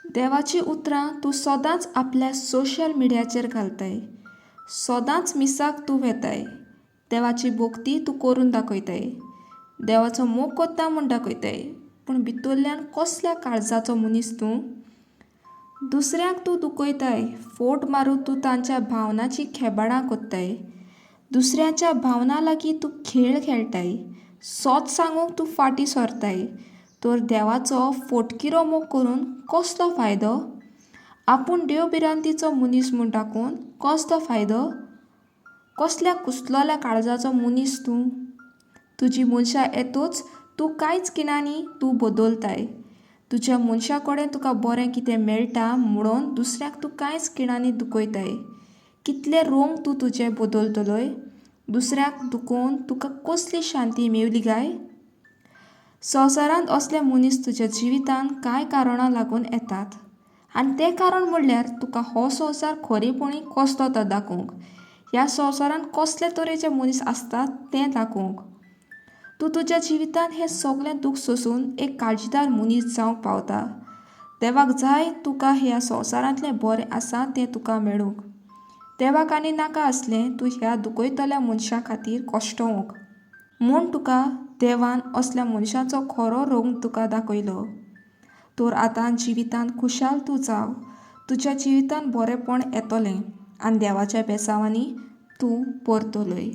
देवाची उतरां तूं सदांच आपल्या सोशल मिडियाचेर घालताय, सदांच मिसाक तूं वेताय, देवाची भोक्ती तूं करून दाखयताय, देवाचो मोग कोत्ता म्हूण दाखयताय, पूण भितरल्यान कसल्या काळजाचो मनीस तूं? दुसऱ्यांक तूं दुखयताय, फोट मारून तूं तांच्या भावनाची खेबाडां कोत्ताय, दुसऱ्याच्या भावना लागीं तूं खेळ खेळटाय, सोच सांगूंक तूं फाटीं सरताय, तर देवाचो फोटकिरो मोग करून कसलो फायदो? आपूण देव भिरांतीचो मनीस म्हूण दाखोवन कसलो फायदो? कसल्या कुसलोल्या काळजाचो मनीस तूं? तुजी मनशां येतूच तूं कांयच किनांनी तूं बदलताय, तुज्या मनशा कडेन तुका बरें कितें मेळटा म्हणून दुसऱ्याक तूं कांयच किणांनी दुखयताय. कितले रोंग तूं तुजें बदलतलोय? दुसऱ्याक दुखोवन तुका कसली शांती मेवली काय? संवसारांत असले मनीस तुज्या जिवितांत कांय कारणां लागून येतात, आनी तें कारण म्हणल्यार तुका हो संवसार खरेपणी कसलो तो दाखोवंक, ह्या संवसारांत कसले तरेचे मनीस आसतात तें दाखोवंक. तूं तुज्या जिवितांत हें सगळें दूख सोंसून एक काळजीदार मनीस जावंक पावता. देवाक जाय तुका ह्या संवसारांतलें बरें आसा तें तुका मेळूंक. देवाक आनी नाका आसलें तूं ह्या दुखयतल्या मनशा खातीर कश्टवंक. म्हूण तुका देवान असल्या मनशाचो खरो रोग तुका दाखयलो. तर आतां जिवितांत खुशाल तूं जाव, तुज्या जिवितांत बरेंपण येतलें आनी देवाच्या बेसांवांनी तूं परतलोय.